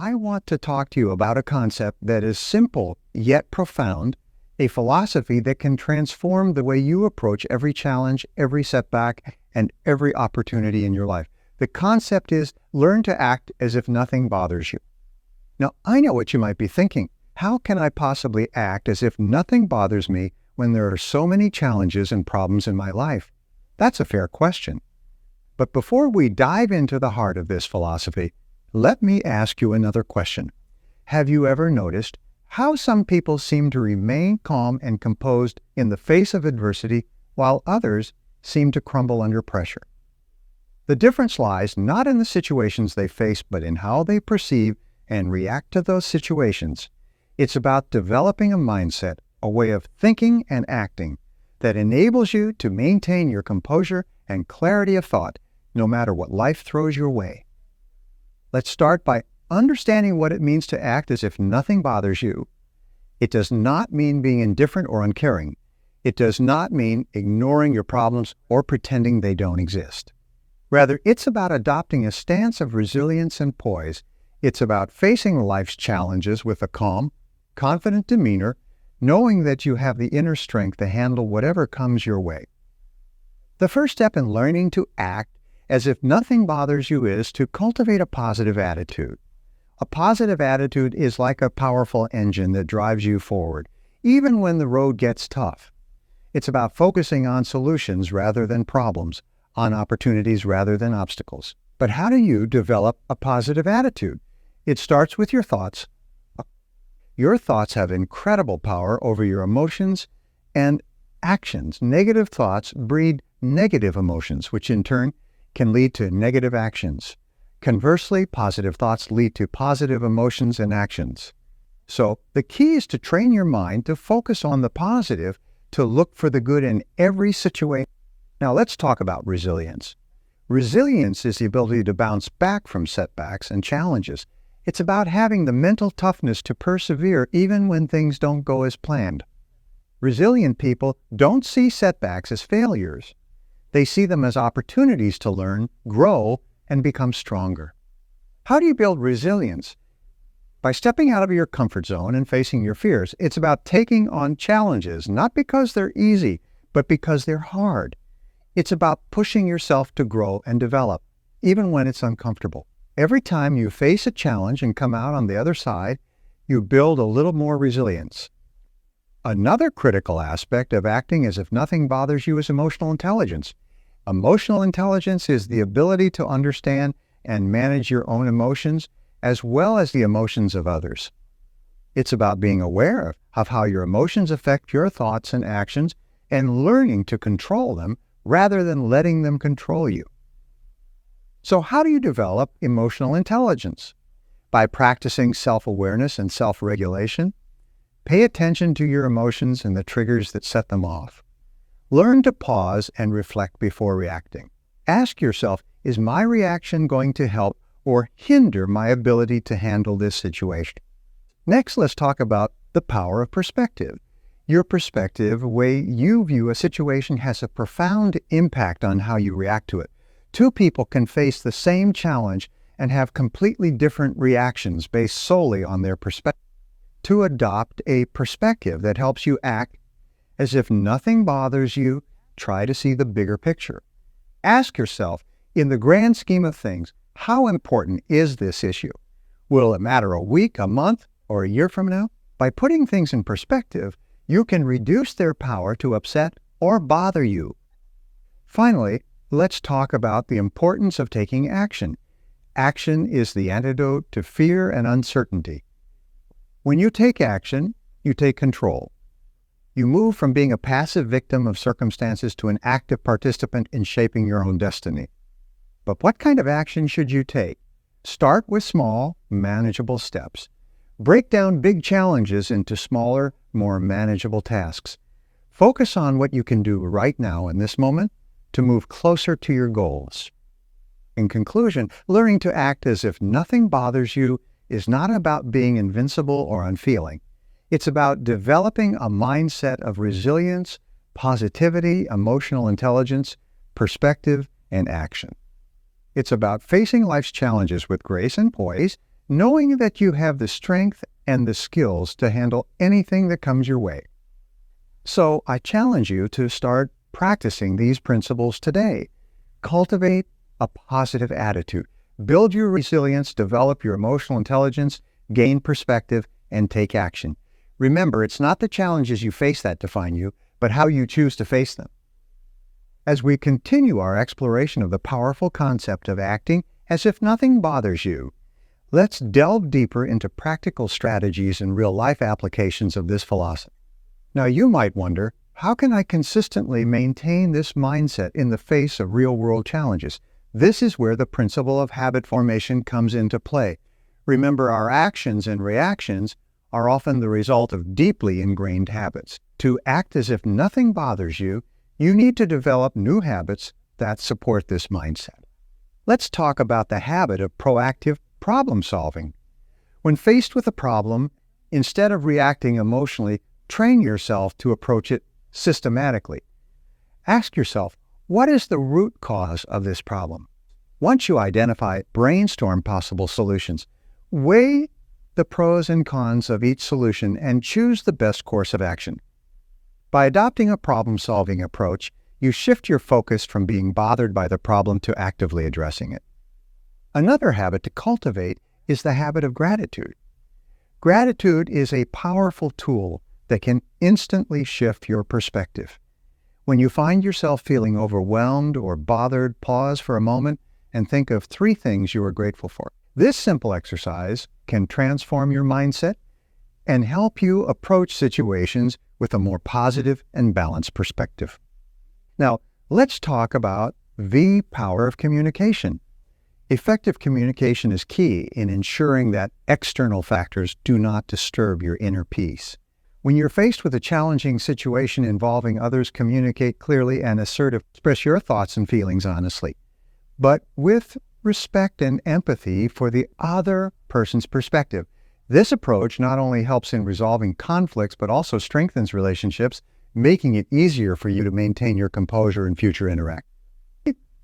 I want to talk to you about a concept that is simple yet profound, a philosophy that can transform the way you approach every challenge, every setback, and every opportunity in your life. The concept is learn to act as if nothing bothers you. Now, I know what you might be thinking. How can I possibly act as if nothing bothers me when there are so many challenges and problems in my life? That's a fair question. But before we dive into the heart of this philosophy, let me ask you another question. Have you ever noticed how some people seem to remain calm and composed in the face of adversity, while others seem to crumble under pressure? The difference lies not in the situations they face, but in how they perceive and react to those situations. It's about developing a mindset, a way of thinking and acting that enables you to maintain your composure and clarity of thought, no matter what life throws your way. Let's start by understanding what it means to act as if nothing bothers you. It does not mean being indifferent or uncaring. It does not mean ignoring your problems or pretending they don't exist. Rather, it's about adopting a stance of resilience and poise. It's about facing life's challenges with a calm, confident demeanor, knowing that you have the inner strength to handle whatever comes your way. The first step in learning to act as if nothing bothers you is to cultivate a positive attitude. A positive attitude is like a powerful engine that drives you forward, even when the road gets tough. It's about focusing on solutions rather than problems, on opportunities rather than obstacles. But how do you develop a positive attitude? It starts with your thoughts. Your thoughts have incredible power over your emotions and actions. Negative thoughts breed negative emotions, which in turn can lead to negative actions. Conversely, positive thoughts lead to positive emotions and actions. So the key is to train your mind to focus on the positive, to look for the good in every situation. Now let's talk about resilience. Resilience is the ability to bounce back from setbacks and challenges. It's about having the mental toughness to persevere even when things don't go as planned. Resilient people don't see setbacks as failures. They see them as opportunities to learn, grow, and become stronger. How do you build resilience? By stepping out of your comfort zone and facing your fears. It's about taking on challenges, not because they're easy, but because they're hard. It's about pushing yourself to grow and develop, even when it's uncomfortable. Every time you face a challenge and come out on the other side, you build a little more resilience. Another critical aspect of acting as if nothing bothers you is emotional intelligence. Emotional intelligence is the ability to understand and manage your own emotions as well as the emotions of others. It's about being aware of how your emotions affect your thoughts and actions and learning to control them rather than letting them control you. So how do you develop emotional intelligence? By practicing self-awareness and self-regulation. Pay attention to your emotions and the triggers that set them off. Learn to pause and reflect before reacting. Ask yourself, is my reaction going to help or hinder my ability to handle this situation? Next, let's talk about the power of perspective. Your perspective, the way you view a situation, has a profound impact on how you react to it. Two people can face the same challenge and have completely different reactions based solely on their perspective. To adopt a perspective that helps you act as if nothing bothers you, try to see the bigger picture. Ask yourself, in the grand scheme of things, how important is this issue? Will it matter a week, a month, or a year from now? By putting things in perspective, you can reduce their power to upset or bother you. Finally, let's talk about the importance of taking action. Action is the antidote to fear and uncertainty. When you take action, you take control. You move from being a passive victim of circumstances to an active participant in shaping your own destiny. But what kind of action should you take? Start with small, manageable steps. Break down big challenges into smaller, more manageable tasks. Focus on what you can do right now in this moment to move closer to your goals. In conclusion, learning to act as if nothing bothers you is not about being invincible or unfeeling. It's about developing a mindset of resilience, positivity, emotional intelligence, perspective, and action. It's about facing life's challenges with grace and poise, knowing that you have the strength and the skills to handle anything that comes your way. So I challenge you to start practicing these principles today. Cultivate a positive attitude. Build your resilience, develop your emotional intelligence, gain perspective, and take action. Remember, it's not the challenges you face that define you, but how you choose to face them. As we continue our exploration of the powerful concept of acting as if nothing bothers you, let's delve deeper into practical strategies and real-life applications of this philosophy. Now, you might wonder, how can I consistently maintain this mindset in the face of real-world challenges? This is where the principle of habit formation comes into play. Remember, our actions and reactions are often the result of deeply ingrained habits. To act as if nothing bothers you, you need to develop new habits that support this mindset. Let's talk about the habit of proactive problem solving. When faced with a problem, instead of reacting emotionally, train yourself to approach it systematically. Ask yourself, what is the root cause of this problem? Once you identify it, brainstorm possible solutions. Weigh the pros and cons of each solution and choose the best course of action. By adopting a problem-solving approach, you shift your focus from being bothered by the problem to actively addressing it. Another habit to cultivate is the habit of gratitude. Gratitude is a powerful tool that can instantly shift your perspective. When you find yourself feeling overwhelmed or bothered, pause for a moment and think of 3 things you are grateful for. This simple exercise can transform your mindset and help you approach situations with a more positive and balanced perspective. Now, let's talk about the power of communication. Effective communication is key in ensuring that external factors do not disturb your inner peace. When you're faced with a challenging situation involving others, communicate clearly and assertively. Express your thoughts and feelings honestly, but with respect and empathy for the other person's perspective. This approach not only helps in resolving conflicts, but also strengthens relationships, making it easier for you to maintain your composure in future interactions.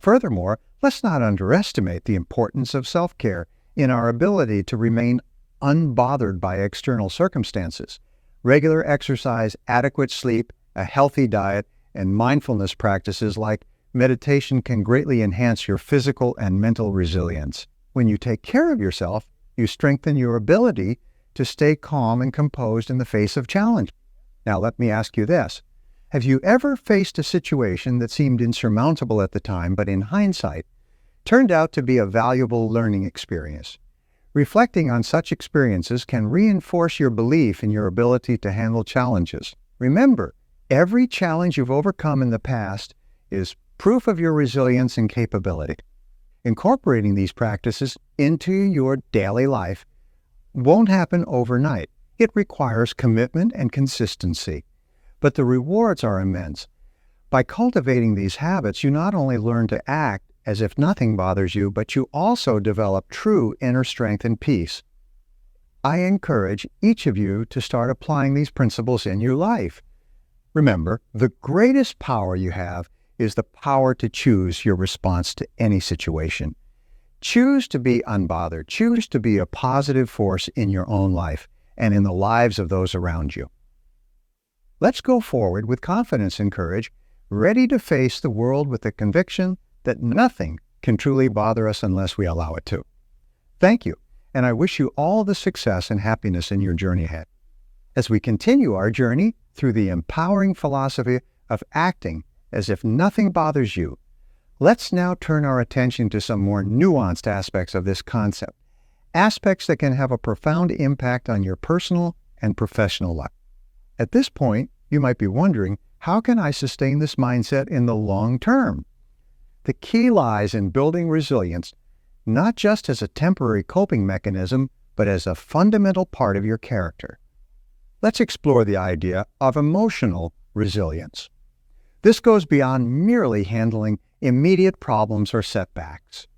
Furthermore, let's not underestimate the importance of self-care in our ability to remain unbothered by external circumstances. Regular exercise, adequate sleep, a healthy diet, and mindfulness practices like meditation can greatly enhance your physical and mental resilience. When you take care of yourself, you strengthen your ability to stay calm and composed in the face of challenge. Now, let me ask you this. Have you ever faced a situation that seemed insurmountable at the time, but in hindsight, turned out to be a valuable learning experience? Reflecting on such experiences can reinforce your belief in your ability to handle challenges. Remember, every challenge you've overcome in the past is proof of your resilience and capability. Incorporating these practices into your daily life won't happen overnight. It requires commitment and consistency, but the rewards are immense. By cultivating these habits, you not only learn to act as if nothing bothers you, but you also develop true inner strength and peace. I encourage each of you to start applying these principles in your life. Remember, the greatest power you have is the power to choose your response to any situation. Choose to be unbothered. Choose to be a positive force in your own life and in the lives of those around you. Let's go forward with confidence and courage, ready to face the world with the conviction that nothing can truly bother us unless we allow it to. Thank you, and I wish you all the success and happiness in your journey ahead. As we continue our journey through the empowering philosophy of acting as if nothing bothers you, let's now turn our attention to some more nuanced aspects of this concept, aspects that can have a profound impact on your personal and professional life. At this point, you might be wondering, how can I sustain this mindset in the long term? The key lies in building resilience, not just as a temporary coping mechanism, but as a fundamental part of your character. Let's explore the idea of emotional resilience. This goes beyond merely handling immediate problems or setbacks.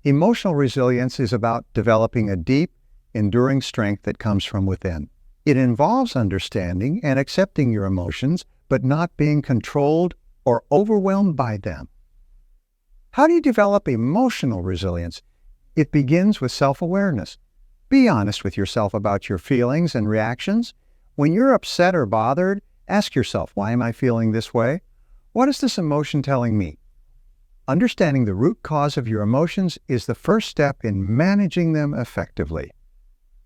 Emotional resilience is about developing a deep, enduring strength that comes from within. It involves understanding and accepting your emotions, but not being controlled or overwhelmed by them. How do you develop emotional resilience? It begins with self-awareness. Be honest with yourself about your feelings and reactions. When you're upset or bothered, ask yourself, why am I feeling this way? What is this emotion telling me? Understanding the root cause of your emotions is the first step in managing them effectively.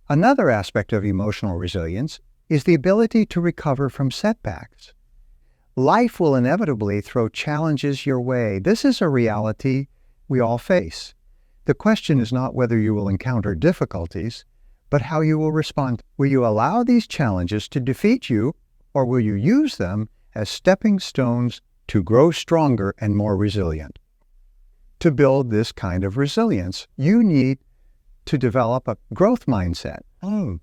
Another aspect of emotional resilience is the ability to recover from setbacks. Life will inevitably throw challenges your way. This is a reality we all face. The question is not whether you will encounter difficulties, but how you will respond. Will you allow these challenges to defeat you, or will you use them as stepping stones to grow stronger and more resilient? To build this kind of resilience, you need to develop a growth mindset.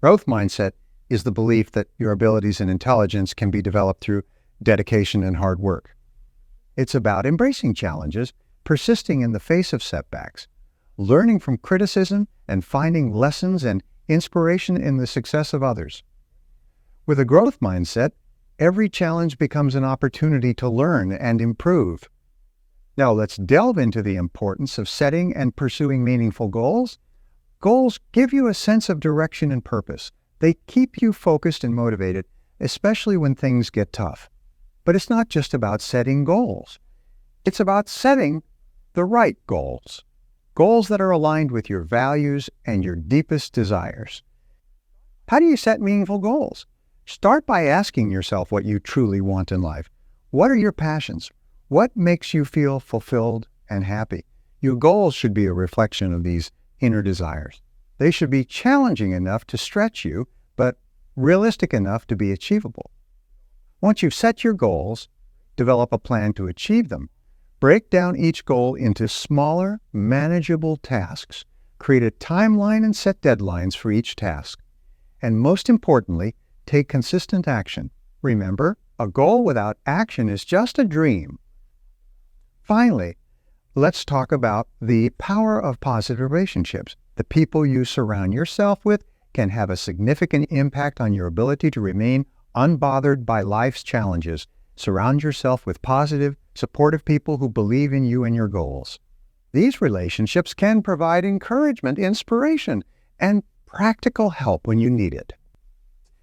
Growth mindset is the belief that your abilities and intelligence can be developed through dedication and hard work. It's about embracing challenges, persisting in the face of setbacks, learning from criticism, and finding lessons and inspiration in the success of others. With a growth mindset, every challenge becomes an opportunity to learn and improve. Now let's delve into the importance of setting and pursuing meaningful goals. Goals give you a sense of direction and purpose. They keep you focused and motivated, especially when things get tough. But it's not just about setting goals. It's about setting the right goals. Goals that are aligned with your values and your deepest desires. How do you set meaningful goals? Start by asking yourself what you truly want in life. What are your passions? What makes you feel fulfilled and happy? Your goals should be a reflection of these inner desires. They should be challenging enough to stretch you, but realistic enough to be achievable. Once you've set your goals, develop a plan to achieve them. Break down each goal into smaller, manageable tasks. Create a timeline and set deadlines for each task. And most importantly, take consistent action. Remember, a goal without action is just a dream. Finally, let's talk about the power of positive relationships. The people you surround yourself with can have a significant impact on your ability to remain unbothered by life's challenges. Surround yourself with positive, supportive people who believe in you and your goals. These relationships can provide encouragement, inspiration, and practical help when you need it.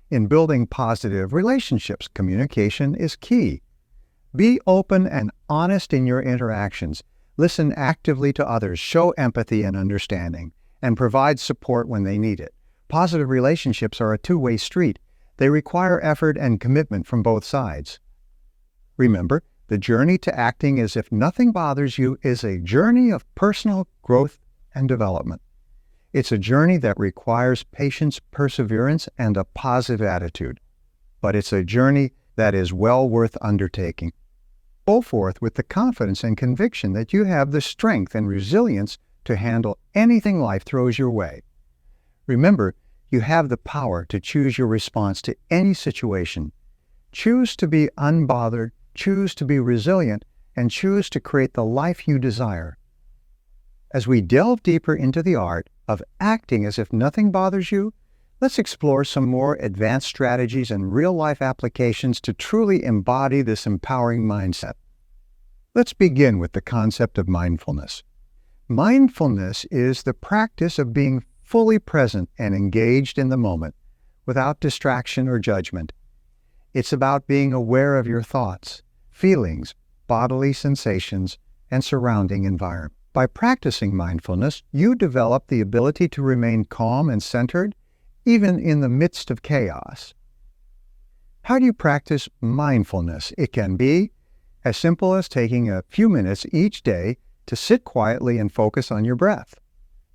In building positive relationships, communication is key. Be open and honest in your interactions. Listen actively to others, show empathy and understanding, and provide support when they need it. Positive relationships are a two-way street. They require effort and commitment from both sides. Remember, the journey to acting as if nothing bothers you is a journey of personal growth and development. It's a journey that requires patience, perseverance, and a positive attitude. But it's a journey that is well worth undertaking. Go forth with the confidence and conviction that you have the strength and resilience to handle anything life throws your way. Remember, you have the power to choose your response to any situation. Choose to be unbothered, choose to be resilient, and choose to create the life you desire. As we delve deeper into the art of acting as if nothing bothers you, let's explore some more advanced strategies and real-life applications to truly embody this empowering mindset. Let's begin with the concept of mindfulness. Mindfulness is the practice of being fully present and engaged in the moment, without distraction or judgment. It's about being aware of your thoughts, feelings, bodily sensations, and surrounding environment. By practicing mindfulness, you develop the ability to remain calm and centered, even in the midst of chaos. How do you practice mindfulness? It can be as simple as taking a few minutes each day to sit quietly and focus on your breath.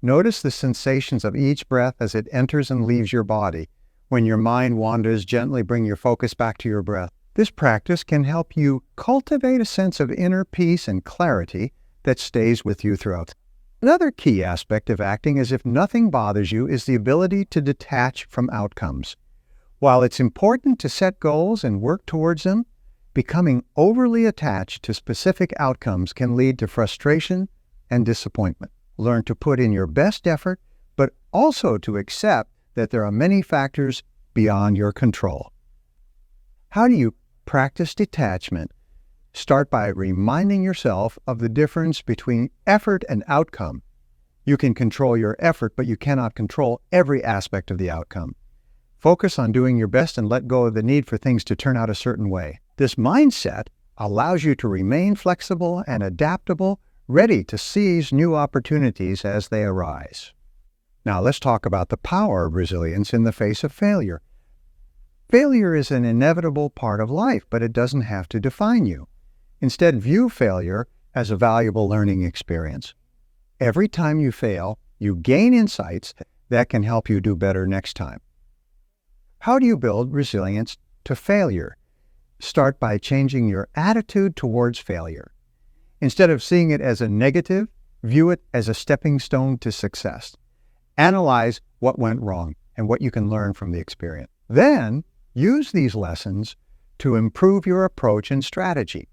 Notice the sensations of each breath as it enters and leaves your body. When your mind wanders, gently bring your focus back to your breath. This practice can help you cultivate a sense of inner peace and clarity that stays with you throughout. Another key aspect of acting as if nothing bothers you is the ability to detach from outcomes. While it's important to set goals and work towards them, becoming overly attached to specific outcomes can lead to frustration and disappointment. Learn to put in your best effort, but also to accept that there are many factors beyond your control. How do you practice detachment? Start by reminding yourself of the difference between effort and outcome. You can control your effort, but you cannot control every aspect of the outcome. Focus on doing your best and let go of the need for things to turn out a certain way. This mindset allows you to remain flexible and adaptable, ready to seize new opportunities as they arise. Now let's talk about the power of resilience in the face of failure. Failure is an inevitable part of life, but it doesn't have to define you. Instead, view failure as a valuable learning experience. Every time you fail, you gain insights that can help you do better next time. How do you build resilience to failure? Start by changing your attitude towards failure. Instead of seeing it as a negative, view it as a stepping stone to success. Analyze what went wrong and what you can learn from the experience. Then, use these lessons to improve your approach and strategy.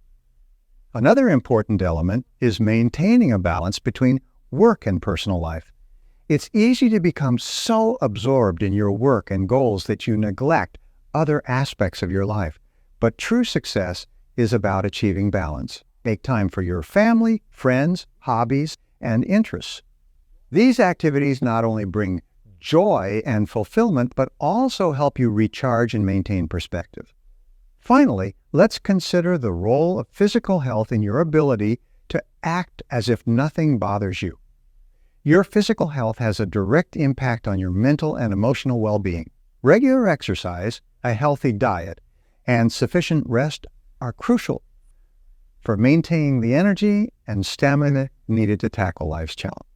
Another important element is maintaining a balance between work and personal life. It's easy to become so absorbed in your work and goals that you neglect other aspects of your life. But true success is about achieving balance. Make time for your family, friends, hobbies, and interests. These activities not only bring joy and fulfillment, but also help you recharge and maintain perspective. Finally, let's consider the role of physical health in your ability to act as if nothing bothers you. Your physical health has a direct impact on your mental and emotional well-being. Regular exercise, a healthy diet, and sufficient rest are crucial for maintaining the energy and stamina needed to tackle life's challenge.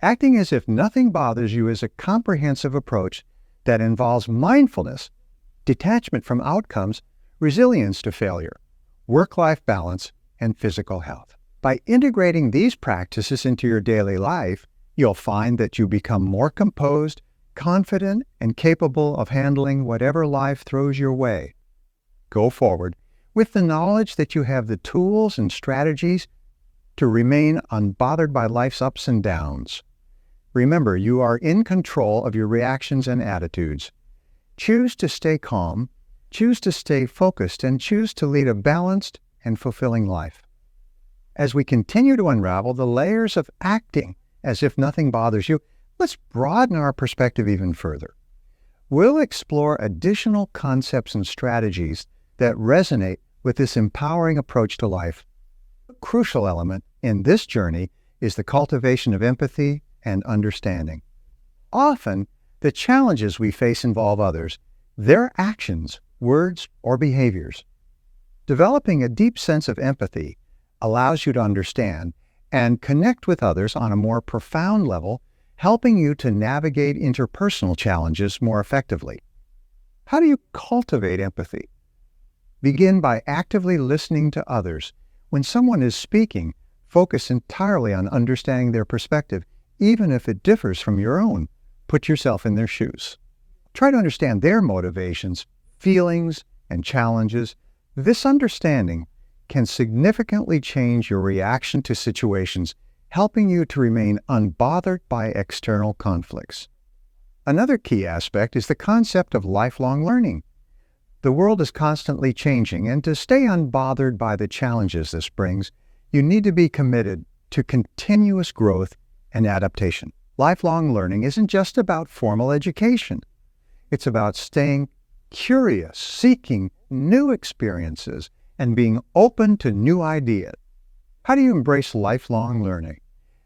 Acting as if nothing bothers you is a comprehensive approach that involves mindfulness, detachment from outcomes, resilience to failure, work-life balance, and physical health. By integrating these practices into your daily life, you'll find that you become more composed, confident, and capable of handling whatever life throws your way. Go forward with the knowledge that you have the tools and strategies to remain unbothered by life's ups and downs. Remember, you are in control of your reactions and attitudes. Choose to stay calm, choose to stay focused, and choose to lead a balanced and fulfilling life. As we continue to unravel the layers of acting as if nothing bothers you, let's broaden our perspective even further. We'll explore additional concepts and strategies that resonate with this empowering approach to life. A crucial element in this journey is the cultivation of empathy and understanding. Often, the challenges we face involve others, their actions, words, or behaviors. Developing a deep sense of empathy allows you to understand and connect with others on a more profound level, helping you to navigate interpersonal challenges more effectively. How do you cultivate empathy? Begin by actively listening to others. When someone is speaking, focus entirely on understanding their perspective, even if it differs from your own. Put yourself in their shoes. Try to understand their motivations, feelings, and challenges. This understanding can significantly change your reaction to situations, helping you to remain unbothered by external conflicts. Another key aspect is the concept of lifelong learning. The world is constantly changing, and to stay unbothered by the challenges this brings, you need to be committed to continuous growth and adaptation. Lifelong learning isn't just about formal education. It's about staying curious, seeking new experiences, and being open to new ideas. How do you embrace lifelong learning?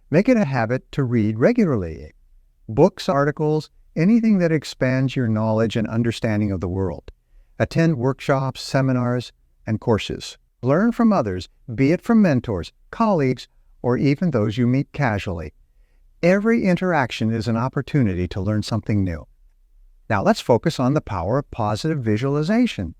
Make it a habit to read regularly. Books, articles, anything that expands your knowledge and understanding of the world. Attend workshops, seminars, and courses. Learn from others, be it from mentors, colleagues, or even those you meet casually. Every interaction is an opportunity to learn something new. Now let's focus on the power of positive visualization.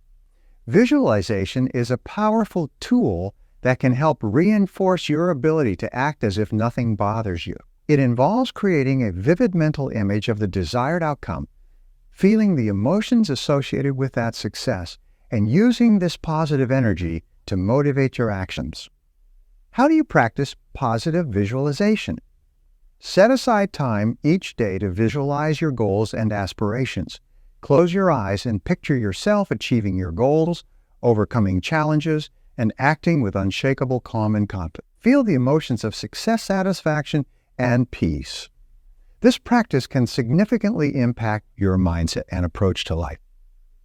Visualization is a powerful tool that can help reinforce your ability to act as if nothing bothers you. It involves creating a vivid mental image of the desired outcome, feeling the emotions associated with that success, and using this positive energy to motivate your actions. How do you practice positive visualization? Set aside time each day to visualize your goals and aspirations. Close your eyes and picture yourself achieving your goals, overcoming challenges, and acting with unshakable calm and confidence. Feel the emotions of success, satisfaction, and peace. This practice can significantly impact your mindset and approach to life.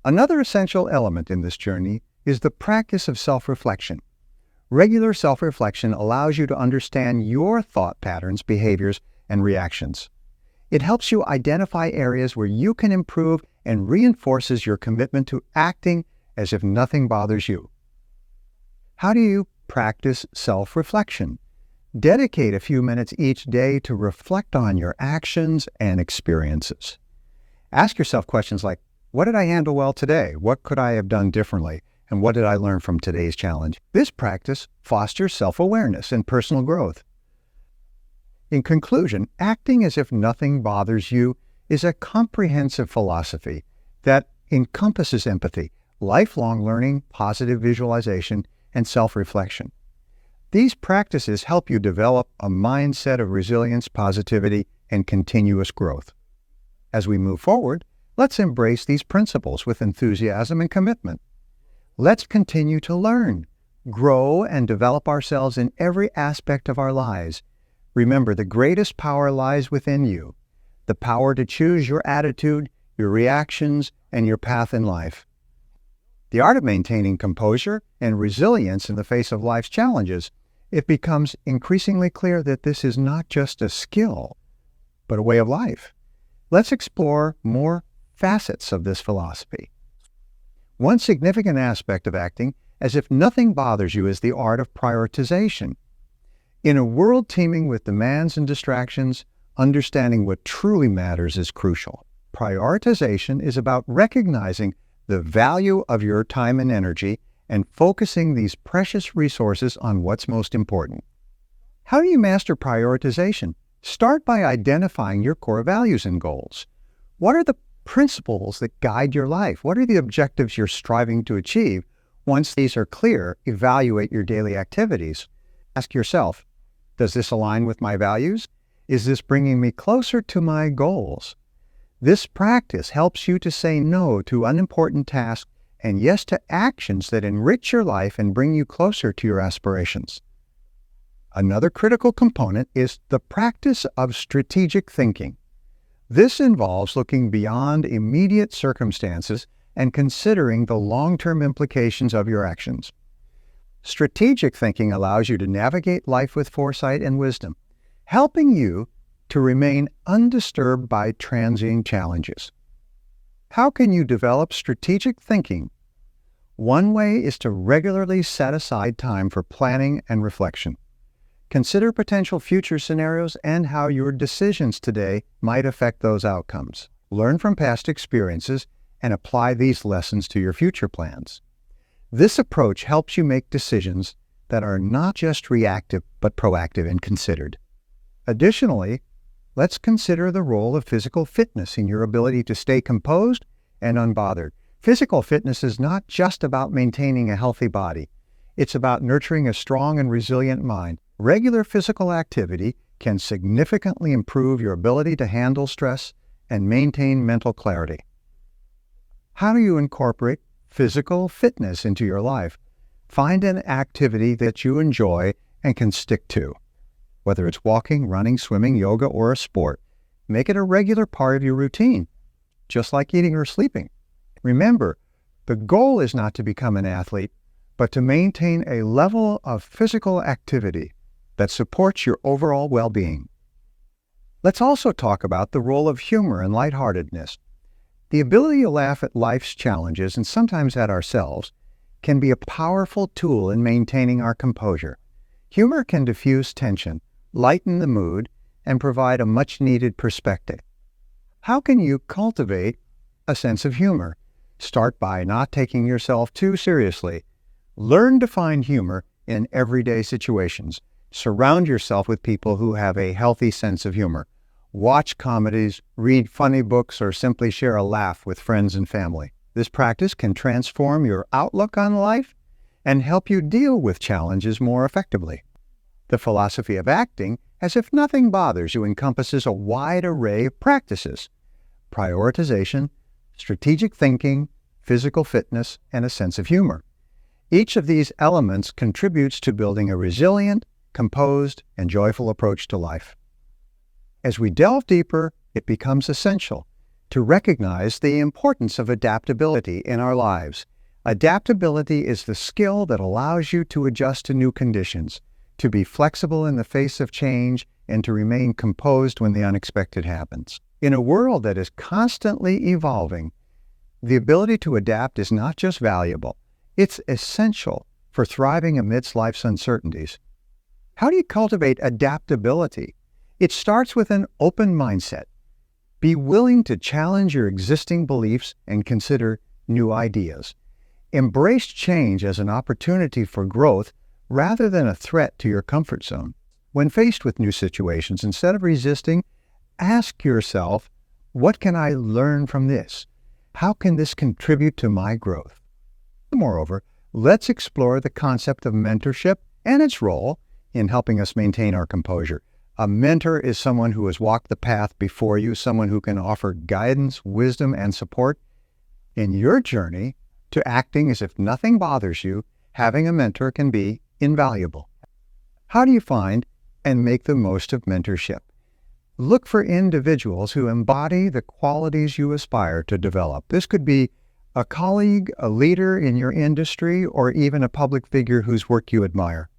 Another essential element in this journey is the practice of self-reflection. Regular self-reflection allows you to understand your thought patterns, behaviors, and reactions. It helps you identify areas where you can improve and reinforces your commitment to acting as if nothing bothers you. How do you practice self-reflection? Dedicate a few minutes each day to reflect on your actions and experiences. Ask yourself questions like, what did I handle well today? What could I have done differently? And what did I learn from today's challenge? This practice fosters self-awareness and personal growth. In conclusion, acting as if nothing bothers you is a comprehensive philosophy that encompasses empathy, lifelong learning, positive visualization, and self-reflection. These practices help you develop a mindset of resilience, positivity, and continuous growth. As we move forward, let's embrace these principles with enthusiasm and commitment. Let's continue to learn, grow, and develop ourselves in every aspect of our lives. Remember, the greatest power lies within you, the power to choose your attitude, your reactions, and your path in life. The art of maintaining composure and resilience in the face of life's challenges, it becomes increasingly clear that this is not just a skill, but a way of life. Let's explore more facets of this philosophy. One significant aspect of acting as if nothing bothers you is the art of prioritization. In a world teeming with demands and distractions, understanding what truly matters is crucial. Prioritization is about recognizing the value of your time and energy and focusing these precious resources on what's most important. How do you master prioritization? Start by identifying your core values and goals. What are the principles that guide your life? What are the objectives you're striving to achieve? Once these are clear, evaluate your daily activities. Ask yourself, does this align with my values? Is this bringing me closer to my goals? This practice helps you to say no to unimportant tasks and yes to actions that enrich your life and bring you closer to your aspirations. Another critical component is the practice of strategic thinking. This involves looking beyond immediate circumstances and considering the long-term implications of your actions. Strategic thinking allows you to navigate life with foresight and wisdom, helping you to remain undisturbed by transient challenges. How can you develop strategic thinking? One way is to regularly set aside time for planning and reflection. Consider potential future scenarios and how your decisions today might affect those outcomes. Learn from past experiences and apply these lessons to your future plans. This approach helps you make decisions that are not just reactive but proactive and considered. Additionally, let's consider the role of physical fitness in your ability to stay composed and unbothered. Physical fitness is not just about maintaining a healthy body. It's about nurturing a strong and resilient mind. Regular physical activity can significantly improve your ability to handle stress and maintain mental clarity. How do you incorporate physical fitness into your life? Find an activity that you enjoy and can stick to. Whether it's walking, running, swimming, yoga, or a sport, make it a regular part of your routine, just like eating or sleeping. Remember, the goal is not to become an athlete, but to maintain a level of physical activity that supports your overall well-being. Let's also talk about the role of humor and lightheartedness. The ability to laugh at life's challenges, and sometimes at ourselves, can be a powerful tool in maintaining our composure. Humor can diffuse tension, lighten the mood, and provide a much-needed perspective. How can you cultivate a sense of humor? Start by not taking yourself too seriously. Learn to find humor in everyday situations. Surround yourself with people who have a healthy sense of humor. Watch comedies, read funny books, or simply share a laugh with friends and family. This practice can transform your outlook on life and help you deal with challenges more effectively. The philosophy of acting as if nothing bothers you encompasses a wide array of practices: prioritization, strategic thinking, physical fitness, and a sense of humor. Each of these elements contributes to building a resilient, composed, and joyful approach to life. As we delve deeper, it becomes essential to recognize the importance of adaptability in our lives. Adaptability is the skill that allows you to adjust to new conditions, to be flexible in the face of change, and to remain composed when the unexpected happens. In a world that is constantly evolving, the ability to adapt is not just valuable, it's essential for thriving amidst life's uncertainties. How do you cultivate adaptability? It starts with an open mindset. Be willing to challenge your existing beliefs and consider new ideas. Embrace change as an opportunity for growth rather than a threat to your comfort zone. When faced with new situations, instead of resisting, ask yourself, what can I learn from this? How can this contribute to my growth? Moreover, let's explore the concept of mentorship and its role in helping us maintain our composure. A mentor is someone who has walked the path before you, someone who can offer guidance, wisdom, and support. In your journey to acting as if nothing bothers you, having a mentor can be invaluable. How do you find and make the most of mentorship? Look for individuals who embody the qualities you aspire to develop. This could be a colleague, a leader in your industry, or even a public figure whose work you admire.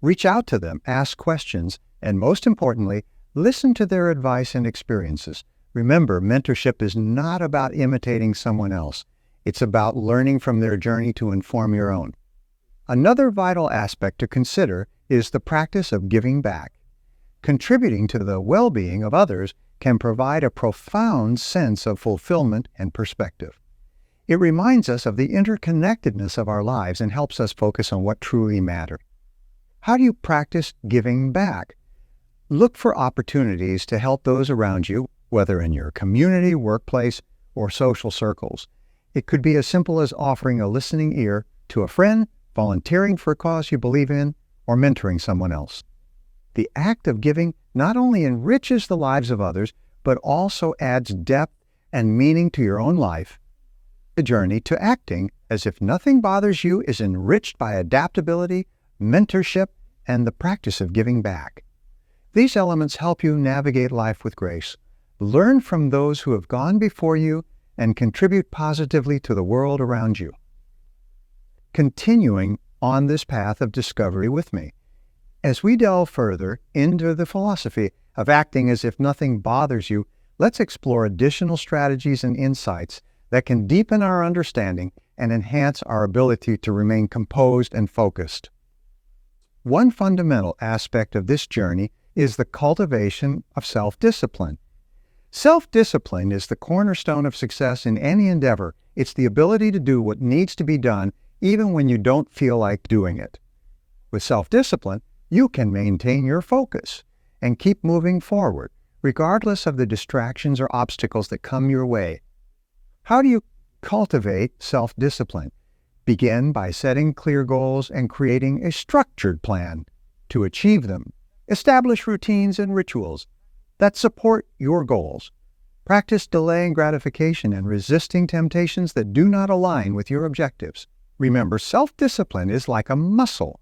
Reach out to them, ask questions, and most importantly, listen to their advice and experiences. Remember, mentorship is not about imitating someone else. It's about learning from their journey to inform your own. Another vital aspect to consider is the practice of giving back. Contributing to the well-being of others can provide a profound sense of fulfillment and perspective. It reminds us of the interconnectedness of our lives and helps us focus on what truly matters. How do you practice giving back? Look for opportunities to help those around you, whether in your community, workplace, or social circles. It could be as simple as offering a listening ear to a friend, volunteering for a cause you believe in, or mentoring someone else. The act of giving not only enriches the lives of others, but also adds depth and meaning to your own life. The journey to acting as if nothing bothers you is enriched by adaptability, mentorship, and the practice of giving back. These elements help you navigate life with grace, learn from those who have gone before you, and contribute positively to the world around you. Continuing on this path of discovery with me, as we delve further into the philosophy of acting as if nothing bothers you, let's explore additional strategies and insights that can deepen our understanding and enhance our ability to remain composed and focused. One fundamental aspect of this journey is the cultivation of self-discipline. Self-discipline is the cornerstone of success in any endeavor. It's the ability to do what needs to be done even when you don't feel like doing it. With self-discipline, you can maintain your focus and keep moving forward, regardless of the distractions or obstacles that come your way. How do you cultivate self-discipline? Begin by setting clear goals and creating a structured plan to achieve them. Establish routines and rituals that support your goals. Practice delaying gratification and resisting temptations that do not align with your objectives. Remember, self-discipline is like a muscle.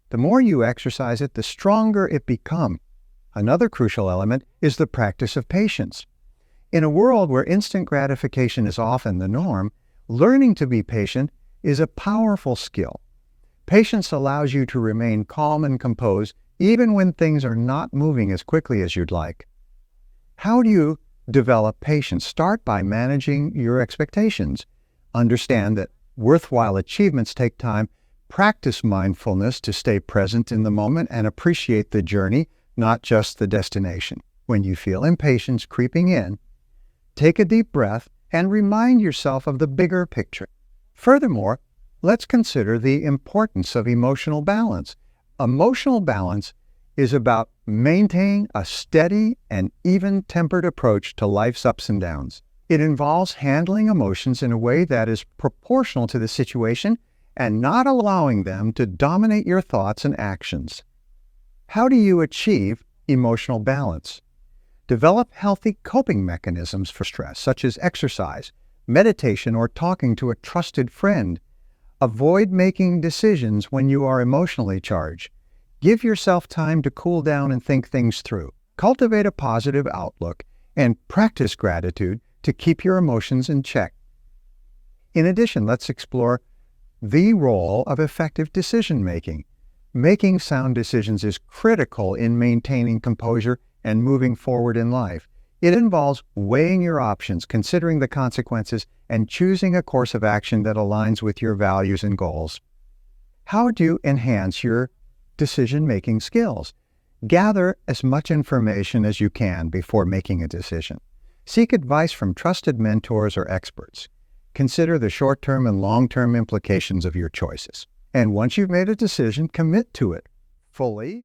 The more you exercise it, the stronger it becomes. Another crucial element is the practice of patience. In a world where instant gratification is often the norm, learning to be patient is a powerful skill. Patience allows you to remain calm and composed even when things are not moving as quickly as you'd like. How do you develop patience? Start by managing your expectations. Understand that worthwhile achievements take time. Practice mindfulness to stay present in the moment and appreciate the journey, not just the destination. When you feel impatience creeping in, take a deep breath and remind yourself of the bigger picture. Furthermore, let's consider the importance of emotional balance. Emotional balance is about maintaining a steady and even-tempered approach to life's ups and downs. It involves handling emotions in a way that is proportional to the situation and not allowing them to dominate your thoughts and actions. How do you achieve emotional balance? Develop healthy coping mechanisms for stress, such as exercise, meditation, or talking to a trusted friend. Avoid making decisions when you are emotionally charged. Give yourself time to cool down and think things through. Cultivate a positive outlook and practice gratitude to keep your emotions in check. In addition, let's explore the role of effective decision-making. Making sound decisions is critical in maintaining composure and moving forward in life. It involves weighing your options, considering the consequences, and choosing a course of action that aligns with your values and goals. How do you enhance your decision-making skills? Gather as much information as you can before making a decision. Seek advice from trusted mentors or experts. Consider the short-term and long-term implications of your choices. And once you've made a decision, commit to it fully.